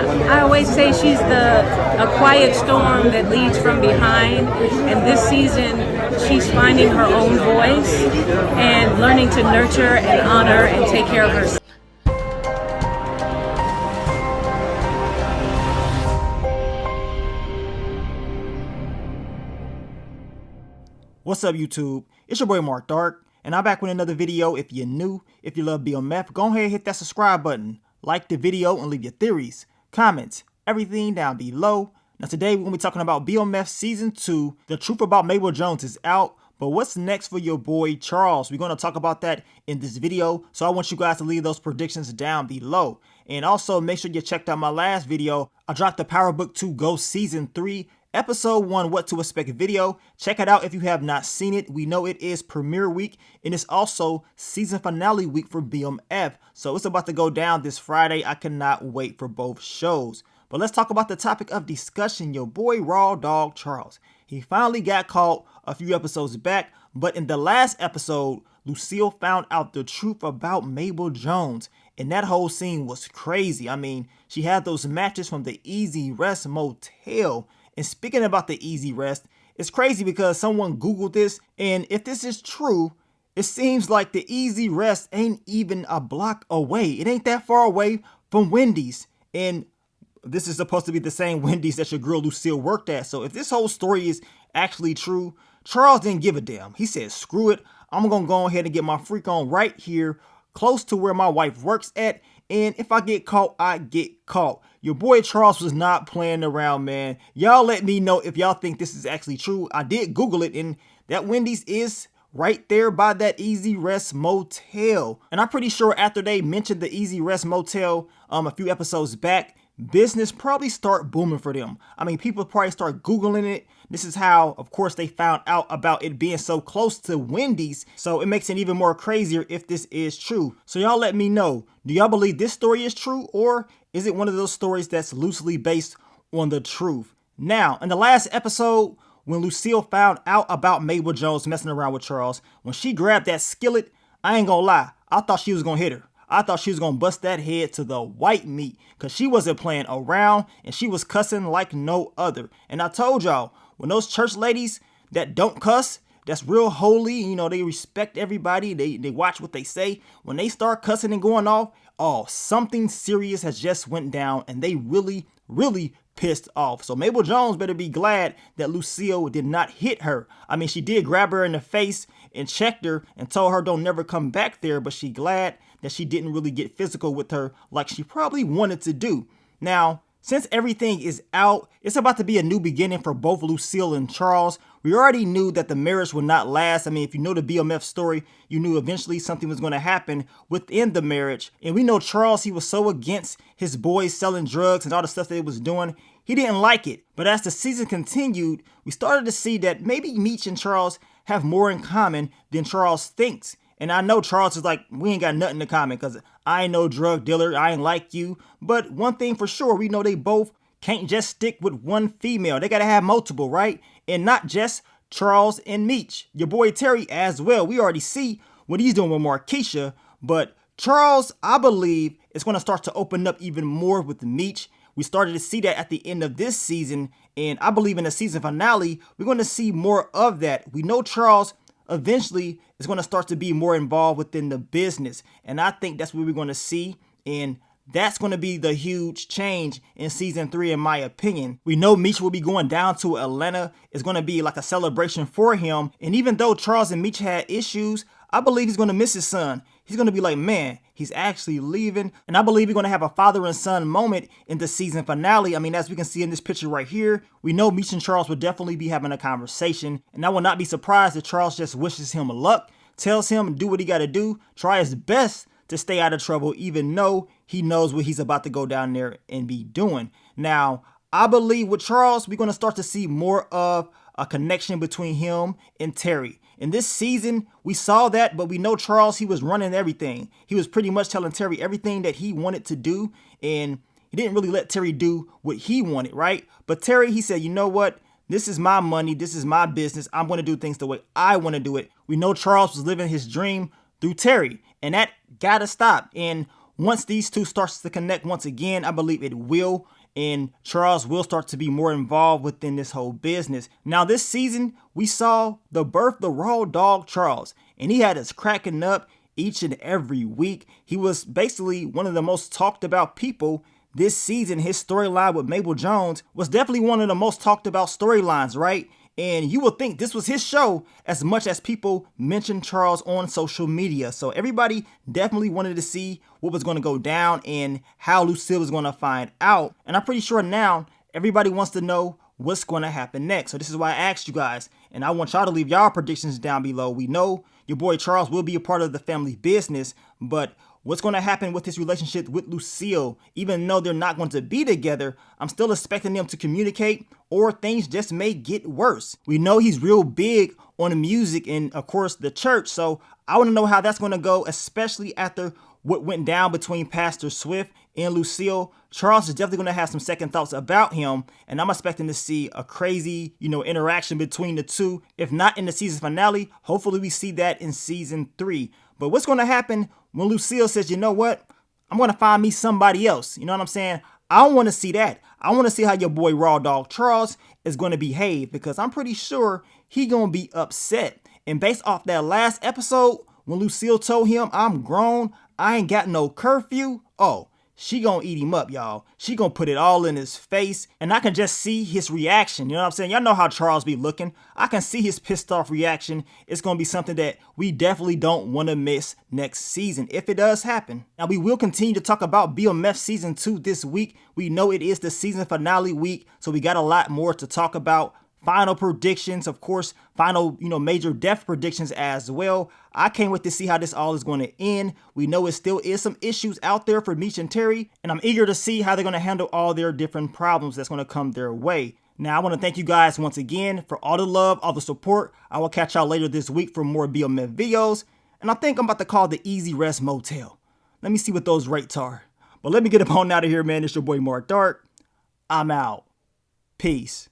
I always say she's a quiet storm that leads from behind, and this season she's finding her own voice and learning to nurture and honor and take care of herself. What's up, YouTube? It's your boy Mark Dark, and I'm back with another video. If you're new, if you love BMF, go ahead and hit that subscribe button, like the video, and leave your theories, comments, everything down below. Now today we're going to be talking about BMF Season 2. The truth about Mabel Jones is out, but what's next for your boy Charles? We're going to talk about that in this video, so I want you guys to leave those predictions down below. And also make sure you checked out my last video. I dropped the Power Book 2 Ghost Season 3. Episode 1 What to Expect video. Check it out if you have not seen it. We know it is premiere week and it's also season finale week for BMF. So it's about to go down this Friday. I cannot wait for both shows. But let's talk about the topic of discussion. Your boy Raw Dog Charles. He finally got caught a few episodes back, but in the last episode, Lucille found out the truth about Mabel Jones. And that whole scene was crazy. I mean, she had those matches from the Easy Rest Motel. And speaking about the Easy Rest, it's crazy because someone Googled this, and if this is true, it seems like the Easy Rest ain't even a block away. It ain't that far away from Wendy's. And this is supposed to be the same Wendy's that your girl Lucille worked at. So if this whole story is actually true, Charles didn't give a damn. He said, screw it. I'm going to go ahead and get my freak on right here, close to where my wife works at. And if I get caught, I get caught. Your boy Charles was not playing around, man. Y'all let me know if y'all think this is actually true. I did Google it, and that Wendy's is right there by that Easy Rest Motel. And I'm pretty sure after they mentioned the Easy Rest Motel a few episodes back, business probably start booming for them. I mean, people probably start Googling it. This is how, of course, they found out about it being so close to Wendy's. So it makes it even more crazier if this is true. So y'all let me know. Do y'all believe this story is true, or is it one of those stories that's loosely based on the truth? Now, in the last episode, when Lucille found out about Mabel Jones messing around with Charles, when she grabbed that skillet, I ain't gonna lie, I thought she was gonna hit her. I thought she was going to bust that head to the white meat because she wasn't playing around and she was cussing like no other. And I told y'all, when those church ladies that don't cuss, that's real holy, you know, they respect everybody, they watch what they say. When they start cussing and going off, oh, something serious has just went down and they really pissed off. So Mabel Jones better be glad that Lucille did not hit her. I mean, she did grab her in the face and checked her and told her don't never come back there, but she glad that she didn't really get physical with her like she probably wanted to do. Now, since everything is out, it's about to be a new beginning for both Lucille and Charles. We already knew that the marriage would not last. I mean, if you know the BMF story, you knew eventually something was going to happen within the marriage. And we know Charles, he was so against his boys selling drugs and all the stuff that he was doing. He didn't like it. But as the season continued, we started to see that maybe Meech and Charles have more in common than Charles thinks. And I know Charles is like, we ain't got nothing in common because I ain't no drug dealer. I ain't like you. But one thing for sure, we know they both can't just stick with one female. They got to have multiple, right? And not just Charles and Meech. Your boy Terry as well. We already see what he's doing with Markeisha. But Charles, I believe, is going to start to open up even more with Meech. We started to see that at the end of this season. And I believe in the season finale, we're going to see more of that. We know Charles eventually is going to start to be more involved within the business. And I think that's what we're going to see. And that's going to be the huge change in season 3, in my opinion. We know Meech will be going down to Atlanta. It's going to be like a celebration for him. And even though Charles and Meech had issues, I believe he's going to miss his son. He's going to be like, man, he's actually leaving. And I believe we're going to have a father and son moment in the season finale. I mean, as we can see in this picture right here, we know Meech and Charles will definitely be having a conversation. And I will not be surprised if Charles just wishes him luck, tells him to do what he got to do, try his best to stay out of trouble, even though he knows what he's about to go down there and be doing. Now, I believe with Charles, we're going to start to see more of a connection between him and Terry. In this season, we saw that, but we know Charles, he was running everything. He was pretty much telling Terry everything that he wanted to do, and he didn't really let Terry do what he wanted, right? But Terry, he said, you know what? This is my money. This is my business. I'm going to do things the way I want to do it. We know Charles was living his dream through Terry, and that got to stop. And once these two starts to connect once again, I believe it will. and Charles will start to be more involved within this whole business. Now this season, we saw the birth of the raw dog Charles, and he had us cracking up each and every week. He was basically one of the most talked about people this season. His storyline with Mabel Jones was definitely one of the most talked about storylines, right? And you would think this was his show as much as people mentioned Charles on social media. So everybody definitely wanted to see what was going to go down and how Lucille was going to find out. And I'm pretty sure now everybody wants to know what's going to happen next. So this is why I asked you guys, and I want y'all to leave y'all predictions down below. We know your boy Charles will be a part of the family business, but what's going to happen with his relationship with Lucille? Even though they're not going to be together, I'm still expecting them to communicate, or things just may get worse. We know he's real big on the music and, of course, the church, so I want to know how that's going to go, especially after what went down between Pastor Swift and Lucille. Charles is definitely going to have some second thoughts about him, and I'm expecting to see a crazy, interaction between the two. If not in the season finale, hopefully we see that in season 3. But what's going to happen when Lucille says, you know what, I'm going to find me somebody else? You know what I'm saying? I don't want to see that. I want to see how your boy Raw Dog Charles is going to behave, because I'm pretty sure he going to be upset. And based off that last episode, when Lucille told him, I'm grown, I ain't got no curfew, oh, she gonna eat him up, y'all. She gonna put it all in his face, and I can just see his reaction. You know what I'm saying? Y'all know how Charles be looking. I can see his pissed off reaction. It's gonna be something that we definitely don't want to miss next season, if it does happen. Now, we will continue to talk about BMF season 2 this week. We know it is the season finale week, so we got a lot more to talk about. Final predictions, of course, final, major death predictions as well. I can't wait to see how this all is going to end. We know it still is some issues out there for Meech and Terry, and I'm eager to see how they're going to handle all their different problems that's going to come their way. Now, I want to thank you guys once again for all the love, all the support. I will catch y'all later this week for more BMF videos, and I think I'm about to call the Easy Rest Motel. Let me see what those rates are. But let me get up on out of here, man. It's your boy Mark Dark. I'm out. Peace.